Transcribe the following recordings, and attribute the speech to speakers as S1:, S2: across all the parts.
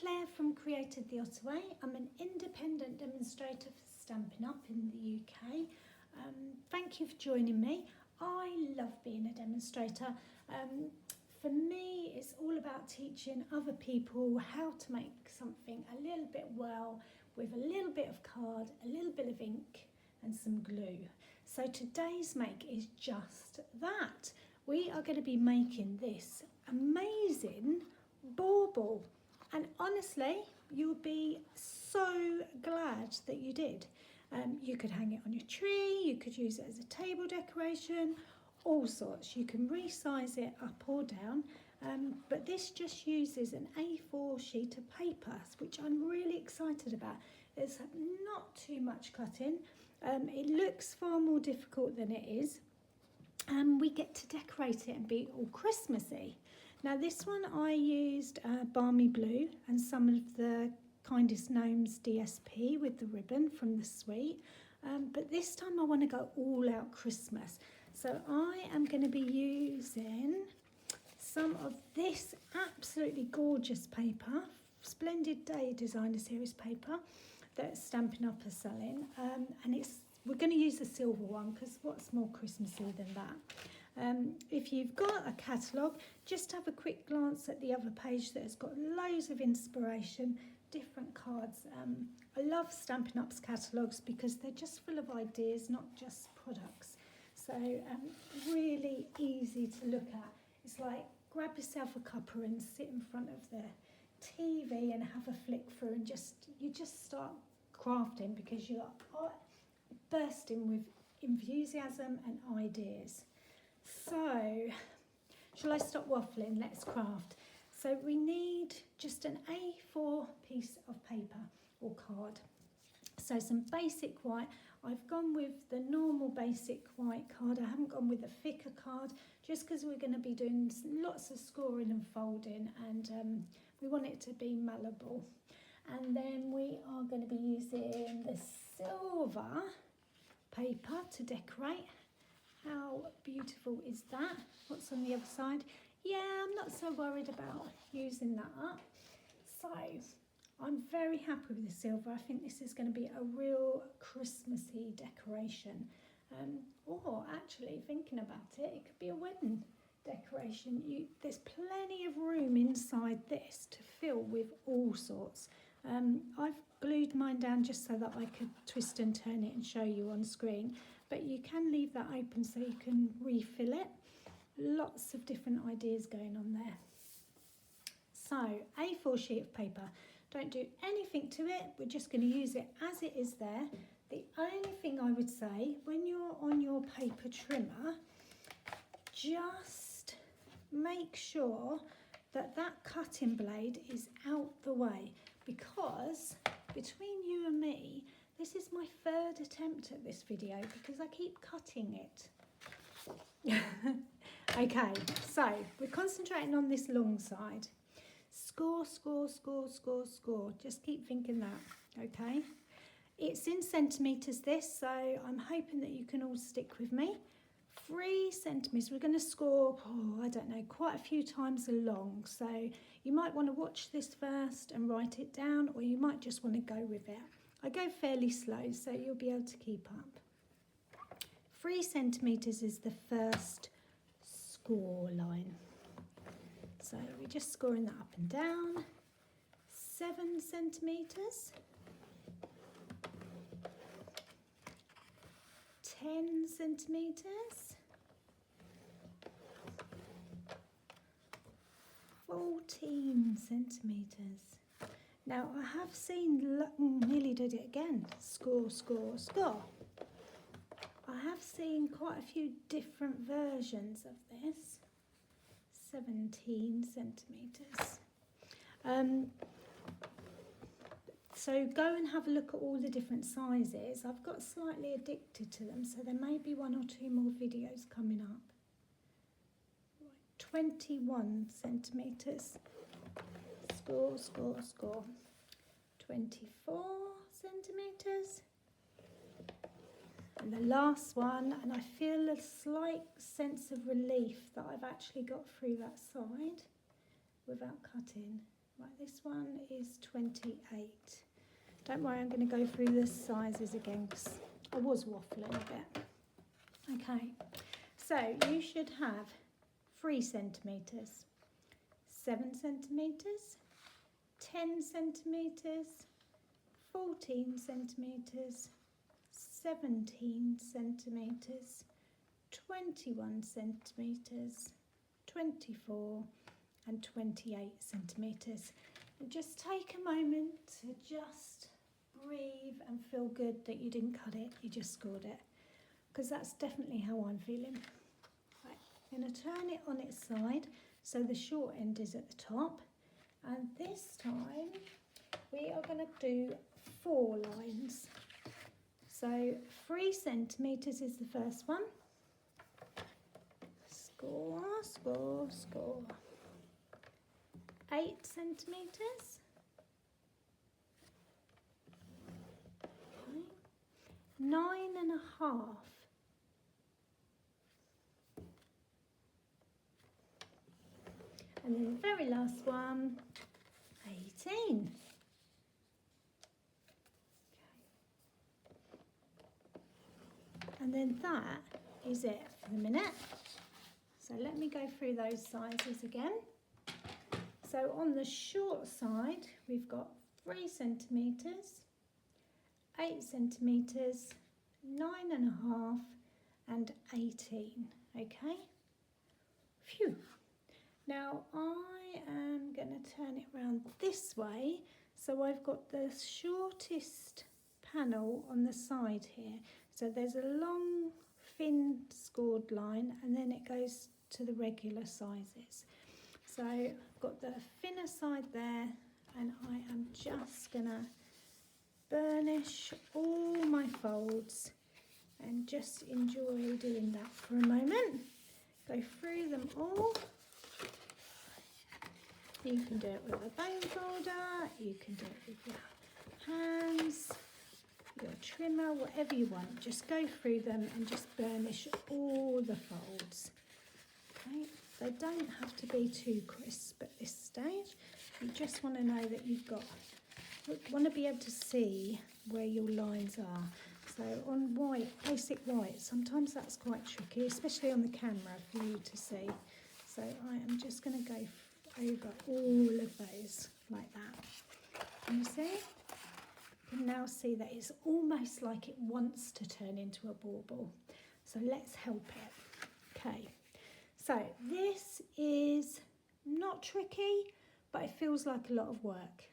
S1: Claire from Created the Ottaway. I'm an independent demonstrator for Stampin' Up in the UK. Thank you for joining me. I love being a demonstrator. For me, it's all about teaching other people how to make something a little bit well with a little bit of card, a little bit of ink and some glue. So today's make is just that. We are going to be making this amazing bauble. And honestly, you'll be so glad that you did. You could hang it on your tree, you could use it as a table decoration, all sorts. You can resize it up or down, but this just uses an A4 sheet of paper, which I'm really excited about. There's not too much cutting. It looks far more difficult than it is, and we get to decorate it and be all Christmassy. Now this one I used Balmy Blue and some of the Kindest Gnomes DSP with the ribbon from the suite, but this time I want to go all out Christmas. So I am going to be using some of this absolutely gorgeous paper, Splendid Day Designer Series paper that Stampin' Up are selling, and we're going to use the silver one because what's more Christmassy than that? If you've got a catalogue, just have a quick glance at the other page that has got loads of inspiration, different cards. I love Stampin' Up's catalogues because they're just full of ideas, not just products. So really easy to look at. It's like grab yourself a cuppa and sit in front of the TV and have a flick through and you just start crafting because you're bursting with enthusiasm and ideas. So, shall I stop waffling? Let's craft. So we need just an A4 piece of paper or card. So some basic white. I've gone with the normal basic white card. I haven't gone with a thicker card just because we're going to be doing lots of scoring and folding, and we want it to be malleable. And then we are going to be using the silver paper to decorate. How beautiful is that? What's on the other side? Yeah, I'm not so worried about using that up. So I'm very happy with the silver. I think this is going to be a real Christmassy decoration. Or actually, thinking about it, it could be a wedding decoration. There's plenty of room inside this to fill with all sorts. I've glued mine down just so that I could twist and turn it and show you on screen. But you can leave that open so you can refill it. Lots of different ideas going on there. So, A4 sheet of paper. Don't do anything to it. We're just going to use it as it is there. The only thing I would say, when you're on your paper trimmer, just make sure that that cutting blade is out the way, because between you and me, this is my third attempt at this video because I keep cutting it. Okay, so we're concentrating on this long side. Score, score, score, score, score. Just keep thinking that, okay? It's in centimetres this, so I'm hoping that you can all stick with me. 3 centimetres. We're going to score, I don't know, quite a few times along. So you might want to watch this first and write it down, or you might just want to go with it. I go fairly slow, so you'll be able to keep up. 3 centimetres is the first score line. So we're just scoring that up and down. 7 centimetres. 10 centimetres. 14 centimetres. Now I have seen, nearly did it again, score, score, score. I have seen quite a few different versions of this. 17 centimetres. So go and have a look at all the different sizes. I've got slightly addicted to them, so there may be 1 or 2 more videos coming up. 21 centimetres. Score, score, score. 24 centimetres. And the last one, and I feel a slight sense of relief that I've actually got through that side without cutting. Right, this one is 28. Don't worry, I'm going to go through the sizes again because I was waffling a bit. Okay, so you should have 3 centimetres, 7 centimetres, 10 centimetres, 14 centimetres, 17 centimetres, 21 centimetres, 24 and 28 centimetres. And just take a moment to just breathe and feel good that you didn't cut it, you just scored it, because that's definitely how I'm feeling. Right, I'm going to turn it on its side so the short end is at the top, and this time we are going to do 4 lines. So 3 centimetres is the first one. Score, score, score. 8 centimetres. Okay. 9.5. And then the very last one, 18. Okay. And then that is it for the minute. So let me go through those sizes again. So on the short side, we've got 3 centimetres, 8 centimetres, 9.5 and 18, okay? Phew. Now I am going to turn it around this way, so I've got the shortest panel on the side here. So there's a long, thin scored line and then it goes to the regular sizes. So I've got the thinner side there, and I am just going to burnish all my folds and just enjoy doing that for a moment. Go through them all. You can do it with a bone folder, you can do it with your hands, your trimmer, whatever you want. Just go through them and just burnish all the folds. Okay. They don't have to be too crisp at this stage. You just want to know that you want to be able to see where your lines are. So on white, basic white, sometimes that's quite tricky, especially on the camera for you to see. So I am just going to go over all of those like that. Can you see? You can now see that it's almost like it wants to turn into a bauble. So let's help it. Okay. So this is not tricky, but it feels like a lot of work.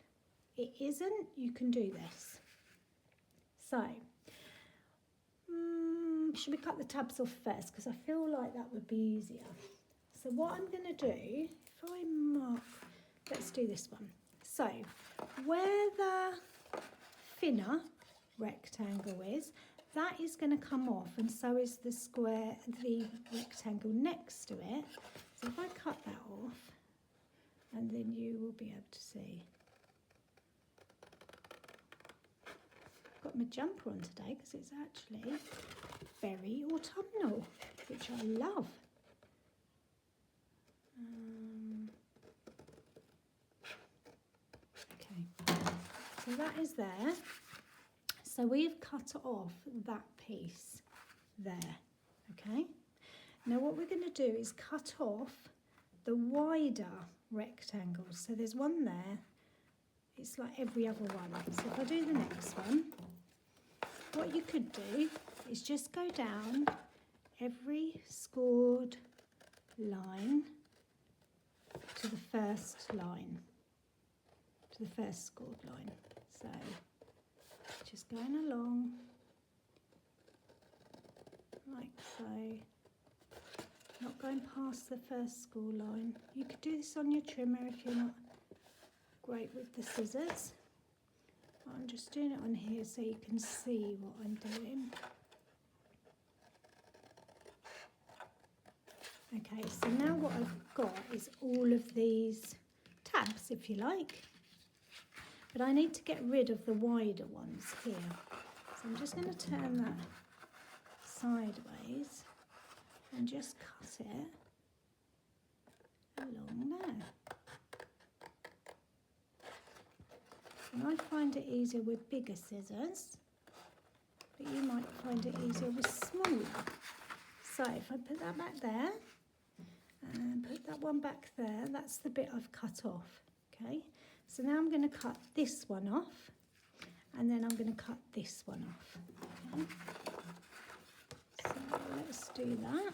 S1: It isn't, you can do this. So, should we cut the tabs off first? Because I feel like that would be easier. So what I'm going to do, if I mark, let's do this one. So, where the thinner rectangle is, that is going to come off, and so is the square, the rectangle next to it. So if I cut that off, and then you will be able to see. I've got my jumper on today because it's actually very autumnal, which I love. Okay, so that is there. So we've cut off that piece there, okay? Now what we're going to do is cut off the wider rectangles. So there's one there, it's like every other one. So if I do the next one, what you could do is just go down every scored line to the first line, to the first scored line. So just going along like so, not going past the first score line. You could do this on your trimmer if you're not great with the scissors. I'm just doing it on here so you can see what I'm doing. Okay, so now what I've got is all of these tabs, if you like. But I need to get rid of the wider ones here. So I'm just going to turn that sideways and just cut it along there. And I find it easier with bigger scissors, but you might find it easier with smaller. So if I put that back there and put that one back there, that's the bit I've cut off. Okay, so now I'm going to cut this one off, and then I'm going to cut this one off. Okay. So let's do that.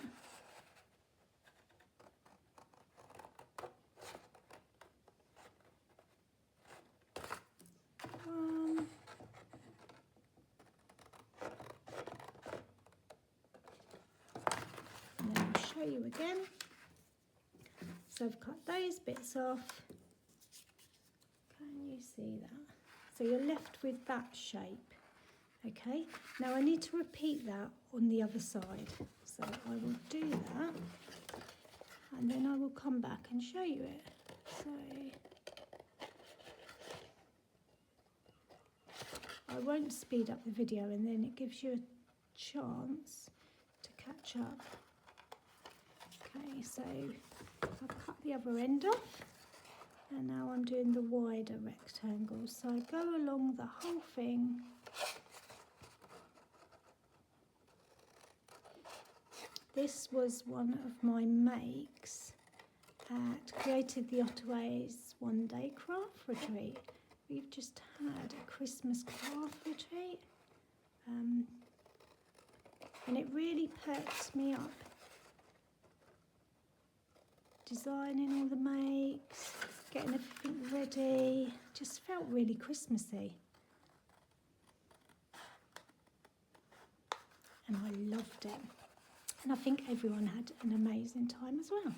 S1: And then I'll show you again. So I've cut those bits off. Can you see that? So you're left with that shape. Okay, now I need to repeat that on the other side. So I will do that, and then I will come back and show you it. So I won't speed up the video, and then it gives you a chance to catch up. Okay, so I've cut the other end off, and now I'm doing the wider rectangle. So I go along the whole thing. This was one of my makes at Created the Ottaway's one-day craft retreat. We've just had a Christmas craft retreat, and it really perked me up. Designing all the makes, getting everything ready, just felt really Christmassy. And I loved it. And I think everyone had an amazing time as well.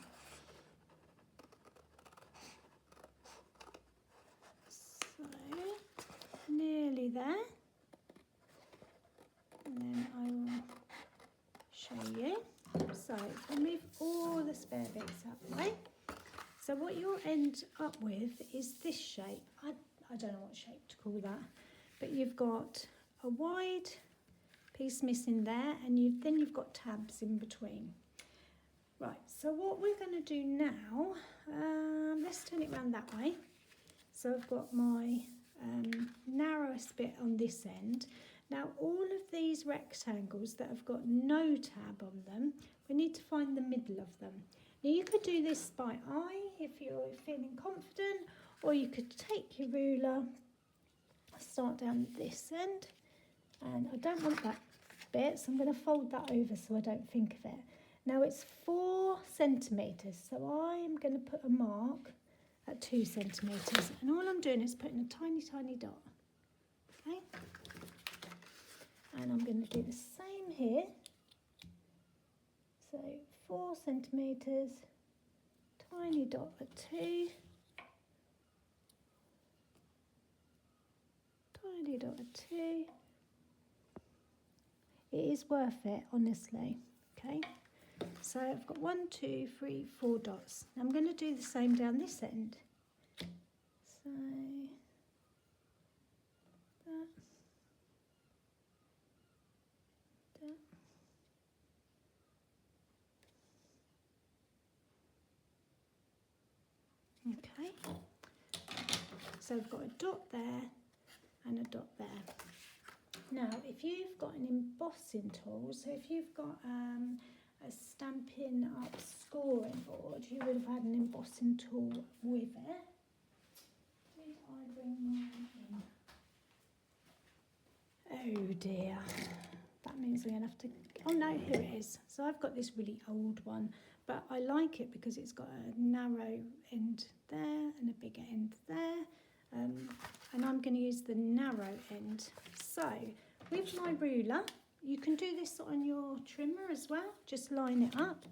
S1: So, nearly there. And then I will show you. So, I'll move all the spare bits out the way. So what you'll end up with is this shape. I don't know what shape to call that. But you've got a wide piece missing there, and then you've got tabs in between. Right, so what we're going to do now, let's turn it around that way. So I've got my narrowest bit on this end. Now all of these rectangles that have got no tab on them, we need to find the middle of them. Now you could do this by eye if you're feeling confident, or you could take your ruler, start down this end, and I don't want that bit, so I'm going to fold that over so I don't think of it. Now it's 4 centimetres, so I am going to put a mark at 2 centimetres, and all I'm doing is putting a tiny dot. Okay, and I'm going to do the same here. So 4 centimetres, tiny dot at 2, tiny dot at 2. It is worth it, honestly. Okay, so I've got 1, 2, 3, 4 dots. Now I'm going to do the same down this end. So that. Okay, so I've got a dot there and a dot there. Now if you've got an embossing tool, so if you've got a Stampin'Up scoring board, you would have had an embossing tool with it. Did I bring mine in? Oh dear, that means we're going to have to, oh no, here it is. So I've got this really old one, but I like it because it's got a narrow end there and a bigger end there, and I'm going to use the narrow end. So with my ruler, you can do this on your trimmer as well, just line it up.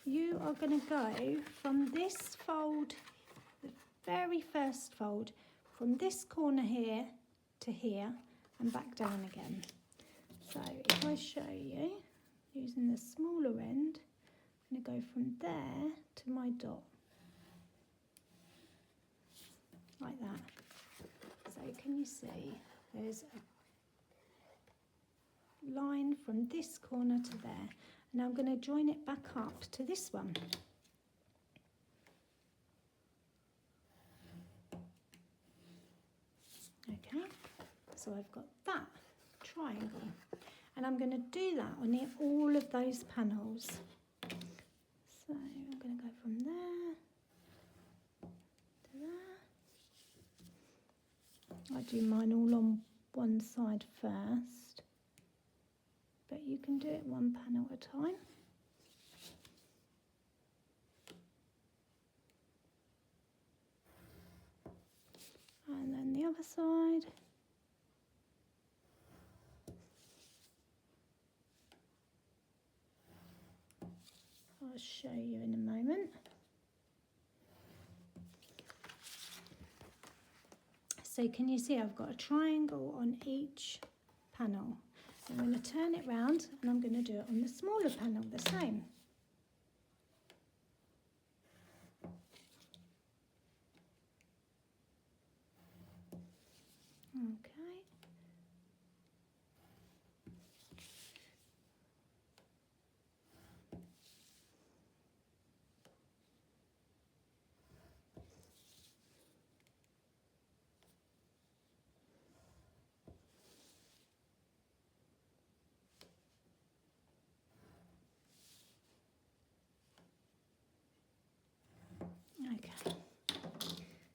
S1: You are going to go from this fold, the very first fold, from this corner here to here and back down again. So if I show you, using the smaller end, I'm going to go from there to my dot, like that. So can you see there's a line from this corner to there, and I'm going to join it back up to this one. So I've got that triangle, and I'm going to do that on all of those panels. So I'm going to go from there to there. I do mine all on one side first, but you can do it one panel at a time. And then the other side. I'll show you in a moment. So can you see I've got a triangle on each panel. I'm going to turn it round and I'm going to do it on the smaller panel the same. Okay. Okay,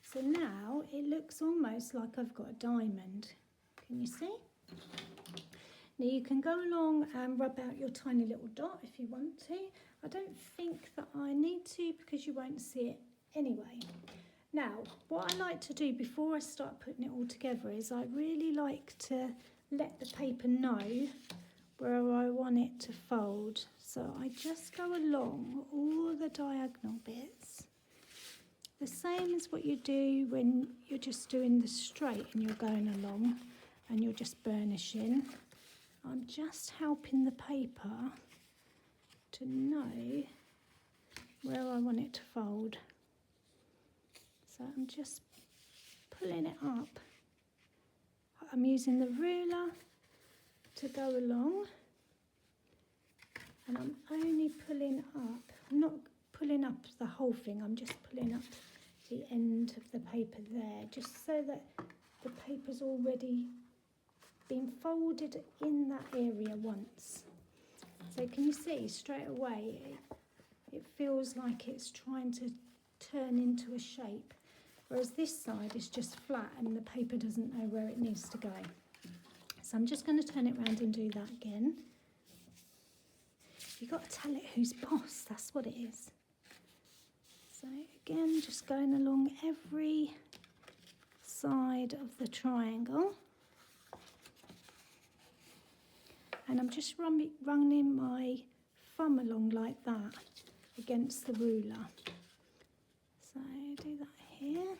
S1: so now it looks almost like I've got a diamond. Can you see? Now you can go along and rub out your tiny little dot if you want to. I don't think that I need to because you won't see it anyway. Now, what I like to do before I start putting it all together is I really like to let the paper know where I want it to fold. So I just go along all the diagonal bits. The same as what you do when you're just doing the straight and you're going along and you're just burnishing. I'm just helping the paper to know where I want it to fold. So I'm just pulling it up. I'm using the ruler to go along, and I'm only pulling up. I'm not pulling up the whole thing, I'm just pulling up the end of the paper there, just so that the paper's already been folded in that area once. So can you see straight away it feels like it's trying to turn into a shape, whereas this side is just flat and the paper doesn't know where it needs to go. So I'm just going to turn it round and do that again. You've got to tell it who's boss, that's what it is. So again, just going along every side of the triangle. And I'm just running my thumb along like that against the ruler. So do that here.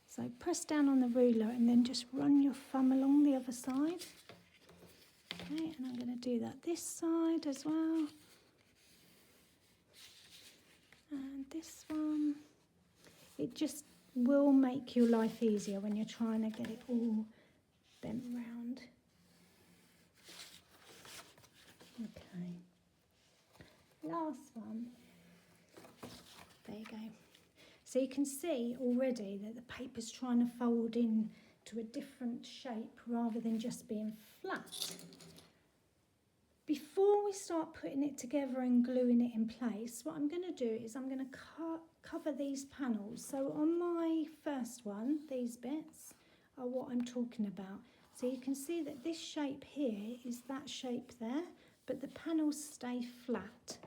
S1: So press down on the ruler and then just run your thumb along the other side. Okay, and I'm going to do that this side as well. And this one. It just will make your life easier when you're trying to get it all bent round. Okay, last one. There you go. So you can see already that the paper's trying to fold in to a different shape rather than just being flat. Before we start putting it together and gluing it in place, what I'm going to do is I'm going to cover these panels. So on my first one, these bits are what I'm talking about. So you can see that this shape here is that shape there, but the panels stay flat.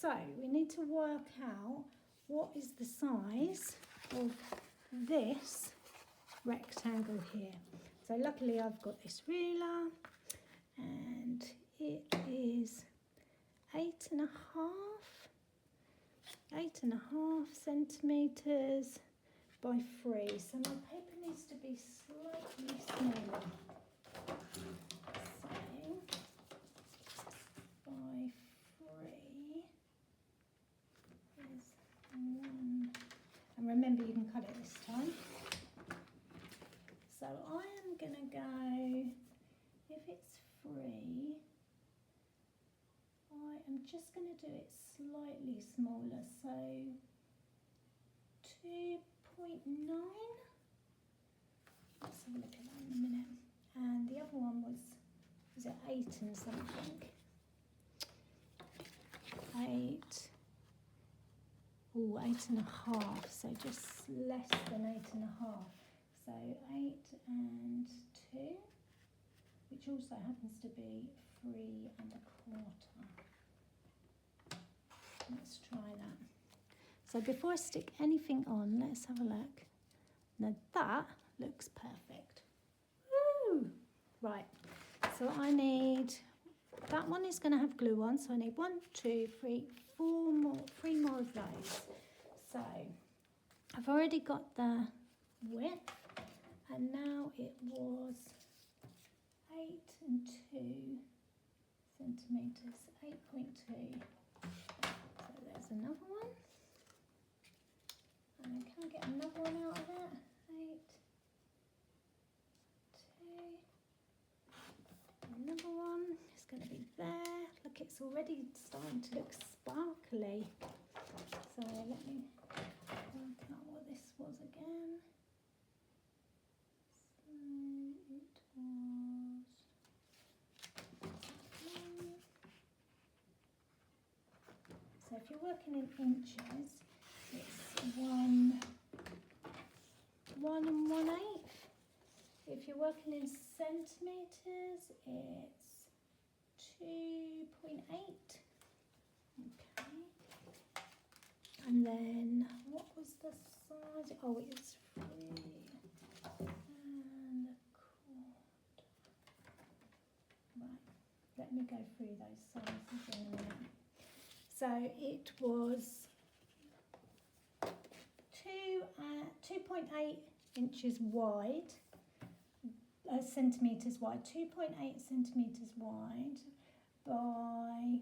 S1: So we need to work out what is the size of this rectangle here. So luckily I've got this ruler, and it is 8.5 centimetres by 3. So my paper needs to be slightly smaller. So by 3 is 1. And remember, you can cut it this time. So I am going to go, if it's 3, I am just going to do it slightly smaller, so 2.9. Let's have a look at that other one was it 8 and something? 8. Oh, 8.5. So just less than 8.5. So 8 and 2, which also happens to be 3.25. Let's try that. So before I stick anything on, let's have a look. Now that looks perfect. Woo! Right, so I need, that one is going to have glue on, so I need 1, 2, 3, 4 more, 3 more of those. So I've already got the width, and now it was 8 and 2 centimetres, 8.2. So there's another one. And can I get another one out of it? 8, 2, another one. It's going to be there. Look, it's already starting to look sparkly. So let me work out what this was again. So if you're working in inches, it's 1 1/1/8. If you're working in centimetres, it's 2.8. Okay. And then what was the size? Oh, it was 3 and 1/4. Right. Let me go through those sizes in a minute. So it was 2.8 inches wide, centimetres wide, 2.8 centimetres wide by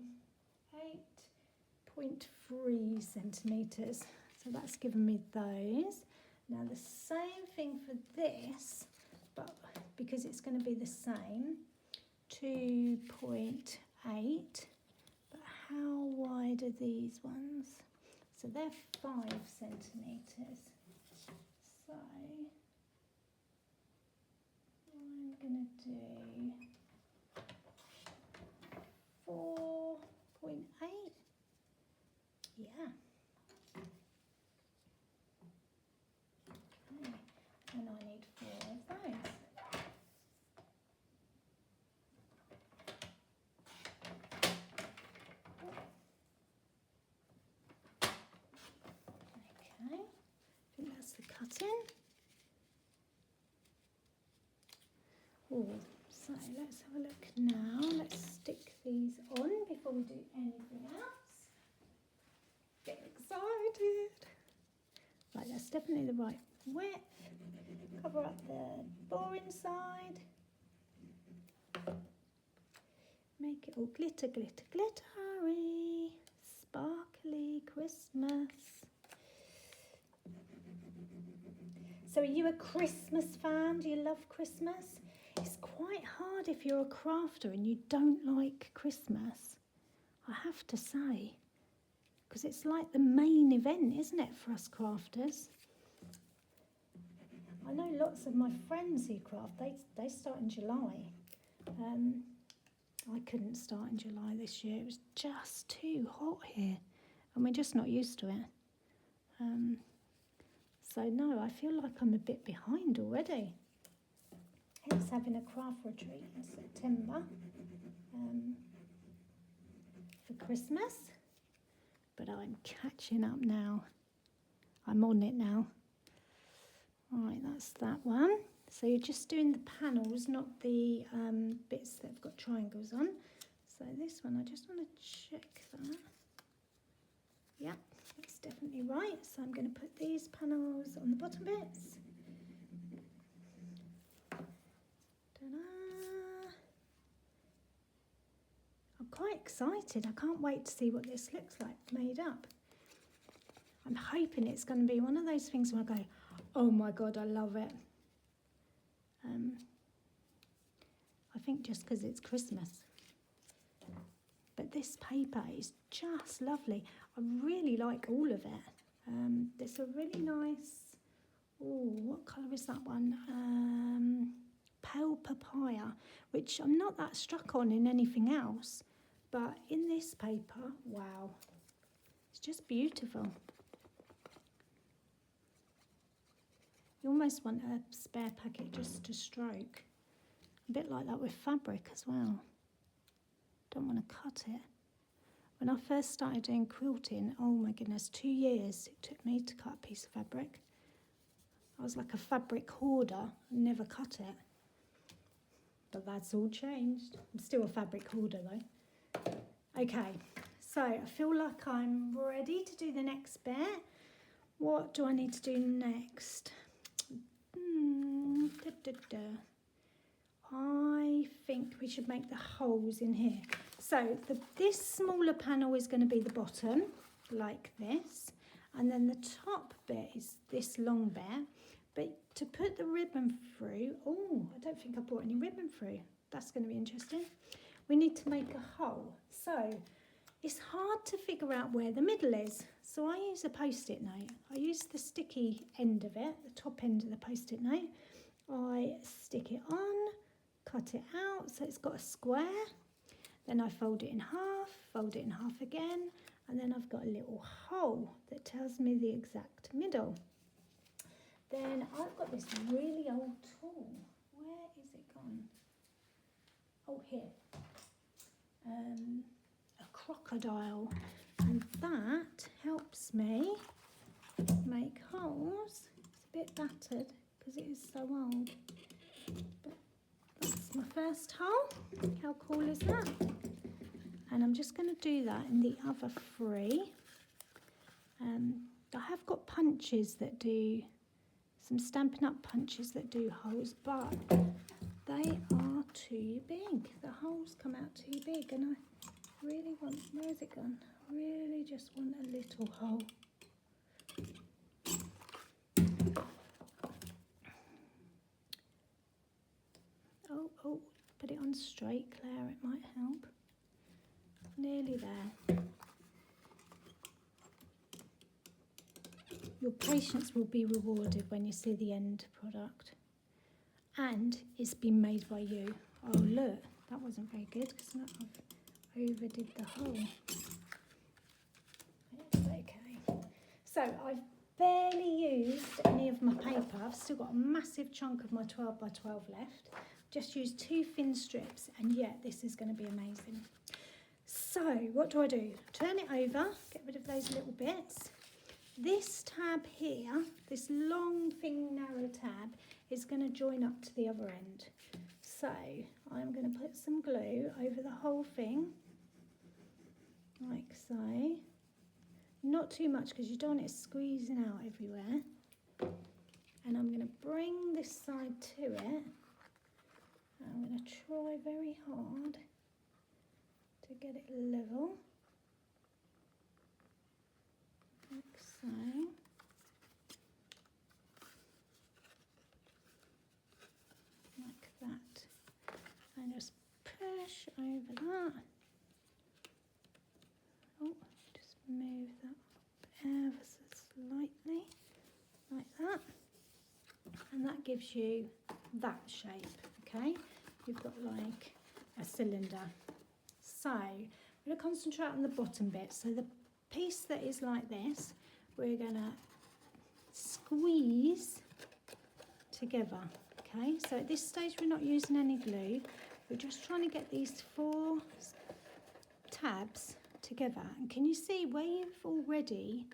S1: 8.3 centimetres. So that's given me those. Now the same thing for this, but because it's going to be the same, 2.8. But how wide are these ones? So they're 5 centimetres. So I'm going to do 4.8. Yeah. Okay. And I need 4 of those. Okay. I think that's the cutting. Oh, so let's have a look now. Let's stick these on before we do anything else. Get excited. Right, that's definitely the right width. Cover up the boring side. Make it all glitter, glitter, glittery, sparkly Christmas. So are you a Christmas fan? Do you love Christmas? It's quite hard if you're a crafter and you don't like Christmas, I have to say, because it's like the main event, isn't it, for us crafters? I know lots of my friends who craft, they start in July. I couldn't start in July this year. It was just too hot here and we're just not used to it. So no, I feel like I'm a bit behind already. Hence having a craft retreat in September for Christmas. But I'm catching up now. I'm on it now. Right, that's that one. So you're just doing the panels, not the bits that have got triangles on. So this one, I just want to check that. Yeah, that's definitely right. So I'm going to put these panels on the bottom bits. Ta-da! I'm quite excited. I can't wait to see what this looks like made up. I'm hoping it's going to be one of those things where I go, oh my God, I love it. I think just because it's Christmas. But this paper is just lovely. I really like all of it. There's a really nice, oh, what colour is that one? pale papaya, which I'm not that struck on in anything else, but in this paper, wow, it's just beautiful. You almost want a spare packet just to stroke. A bit like that with fabric as well. Don't want to cut it. When I first started doing quilting, oh my goodness, 2 years it took me to cut a piece of fabric. I was like a fabric hoarder and never cut it. But that's all changed. I'm still a fabric hoarder though. Okay, so I feel like I'm ready to do the next bit. What do I need to do next? I think we should make the holes in here. So this smaller panel is going to be the bottom, like this. And then the top bit is this long bit. But to put the ribbon through, oh, I don't think I brought any ribbon through. That's going to be interesting. We need to make a hole. So it's hard to figure out where the middle is. So I use a post-it note. I use the sticky end of it, the top end of the post-it note. I stick it on, cut it out so it's got a square. Then I fold it in half again, and then I've got a little hole that tells me the exact middle. Then I've got this really old tool. Where is it gone? Oh, here. A crocodile, and that helps me make holes. It's a bit battered because it is so old. But that's my first hole. How cool is that? And I'm just going to do that in the other 3. I have got punches that do, some Stampin' Up punches that do holes, but they are too big. The holes come out too big, and I really want, where's it gone? I really just want a little hole. Oh, put it on straight, Claire, it might help. Nearly there. Your patience will be rewarded when you see the end product. And it's been made by you. Oh look, that wasn't very good because I overdid the hole. It's okay. So I've barely used any of my paper. I've still got a massive chunk of my 12 by 12 left. Just used 2 thin strips, and yet this is going to be amazing. So what do? Turn it over, get rid of those little bits. This tab here, this long, thin, narrow tab, is going to join up to the other end. So I'm going to put some glue over the whole thing, like so. Not too much because you don't want it squeezing out everywhere. And I'm going to bring this side to it. I'm going to try very hard to get it level, like so. Like that. And just push over that. Oh, just move that up ever so slightly, like that. And that gives you that shape, okay? You've got like a cylinder. So I'm going to concentrate on the bottom bit. So the piece that is like this, we're going to squeeze together, okay? So at this stage we're not using any glue. We're just trying to get these 4 tabs together. And can you see where you've already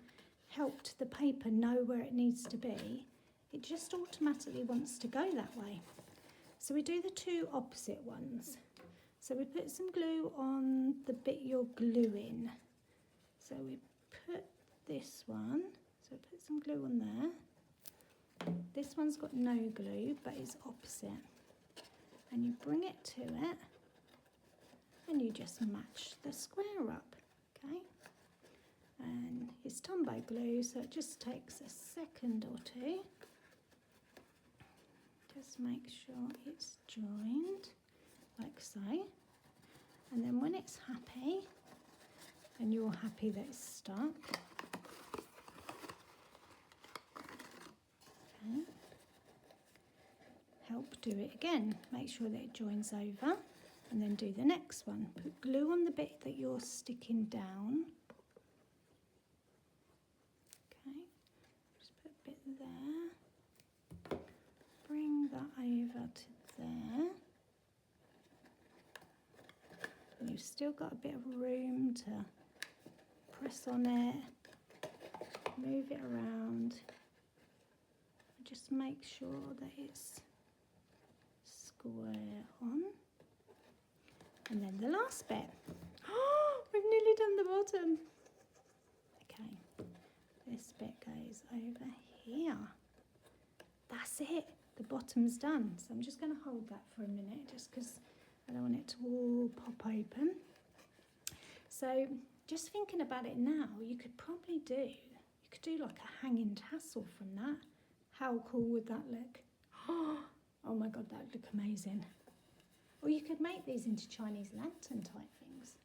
S1: helped the paper know where it needs to be? It just automatically wants to go that way. So we do the 2 opposite ones. So we put some glue on the bit you're gluing. So we put this one, so put some glue on there. This one's got no glue, but it's opposite. And you bring it to it, and you just match the square up, okay? And it's Tombow glue, so it just takes a second or 2. Just make sure it's joined, like so. And then when it's happy, and you're happy that it's stuck, okay, help do it again. Make sure that it joins over and then do the next one. Put glue on the bit that you're sticking down. Okay, just put a bit there. Bring that over to there. And you've still got a bit of room to press on it, move it around. Just make sure that it's square on. And then the last bit. Oh, we've nearly done the bottom. Okay, this bit goes over here. That's it, the bottom's done. So I'm just going to hold that for a minute just because I don't want it to all pop open. So just thinking about it now, you could probably do like a hanging tassel from that. How cool would that look? Oh my God, that would look amazing. Or you could make these into Chinese lantern type things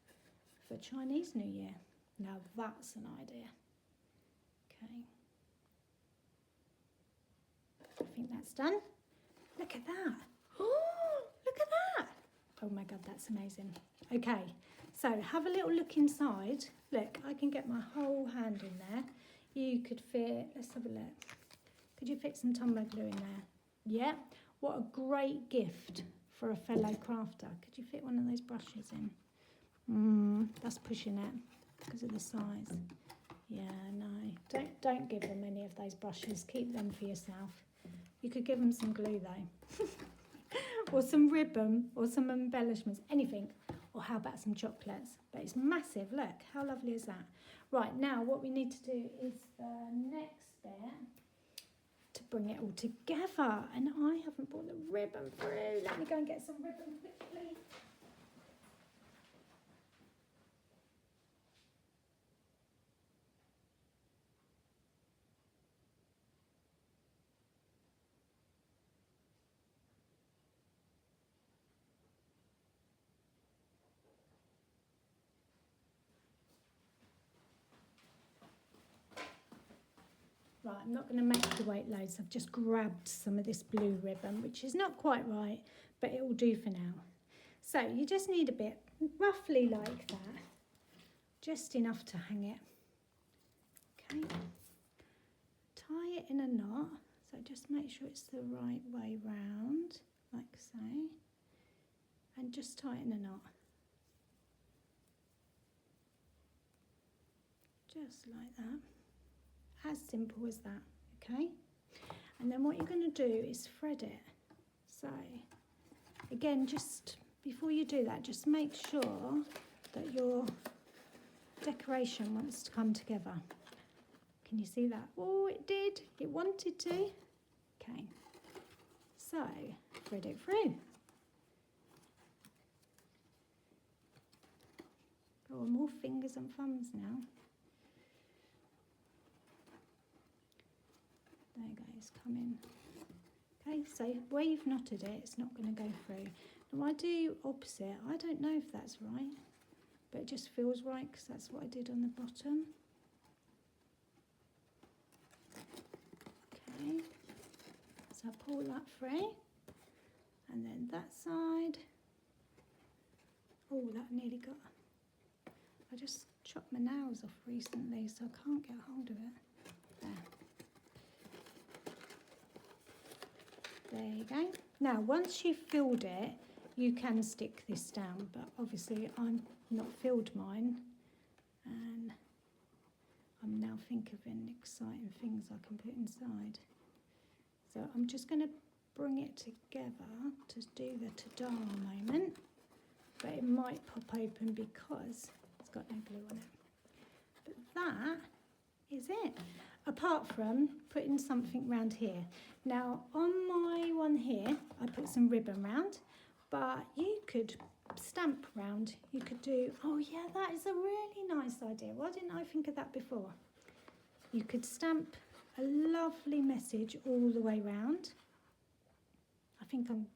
S1: for Chinese New Year. Now that's an idea. Okay. I think that's done. Look at that. Oh, look at that. Oh my God, that's amazing. Okay, so have a little look inside. Look, I can get my whole hand in there. You could fit, let's have a look. Could you fit some Tombow glue in there? Yeah, what a great gift for a fellow crafter. Could you fit one of those brushes in? That's pushing it because of the size. Yeah, no, don't give them any of those brushes. Keep them for yourself. You could give them some glue though. Or some ribbon, or some embellishments, anything. Or how about some chocolates? But it's massive, look, how lovely is that? Right, now what we need to do is the next bit to bring it all together. And I haven't brought the ribbon through. Let me go and get some ribbon quickly. Right, I'm not going to make you wait loads. I've just grabbed some of this blue ribbon, which is not quite right, but it will do for now. So you just need a bit, roughly like that, just enough to hang it. Okay, tie it in a knot. So just make sure it's the right way round, like so, and just tie it in a knot. Just like that. As simple as that, okay? And then what you're going to do is thread it. So, again, just before you do that, just make sure that your decoration wants to come together. Can you see that? Oh, it did. It wanted to. Okay. So, thread it through. Oh, more fingers and thumbs now. There you go, it's coming. Okay, so where you've knotted it, it's not going to go through. Now I do opposite. I don't know if that's right, but it just feels right because that's what I did on the bottom. Okay, so I pull that free, and then that side. Oh, that nearly got. I just chopped my nails off recently, so I can't get hold of it. There. There you go. Now, once you've filled it, you can stick this down, but obviously I'm not filled mine, and I'm now thinking of exciting things I can put inside. So I'm just going to bring it together to do the ta-da moment, but it might pop open because it's got no glue on it. But that is it, apart from putting something round here. Now on my one here I put some ribbon round, but you could stamp round. You could do, oh yeah, that is a really nice idea. Why didn't I think of that before? You could stamp a lovely message all the way round. I think I'm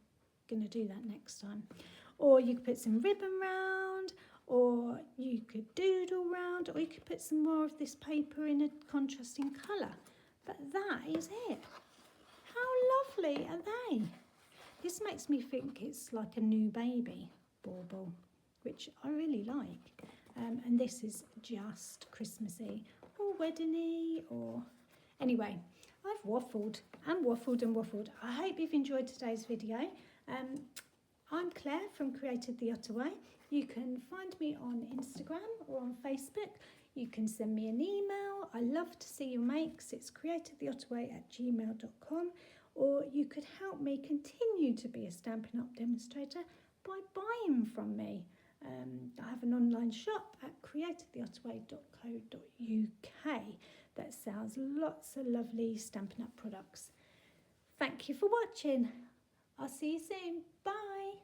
S1: going to do that next time. Or you could put some ribbon round, or you could doodle round, or you could put some more of this paper in a contrasting colour. But that is it. How lovely are they? This makes me think it's like a new baby bauble, which I really like. And this is just Christmassy or wedding-y or... Anyway, I've waffled and waffled and waffled. I hope you've enjoyed today's video. I'm Claire from createdtheottaway. You can find me on Instagram or on Facebook. You can send me an email. I love to see your makes. It's createdtheottaway@gmail.com. Or you could help me continue to be a Stampin' Up demonstrator by buying from me. I have an online shop at createdtheottaway.co.uk that sells lots of lovely Stampin' Up products. Thank you for watching. I'll see you soon. Bye.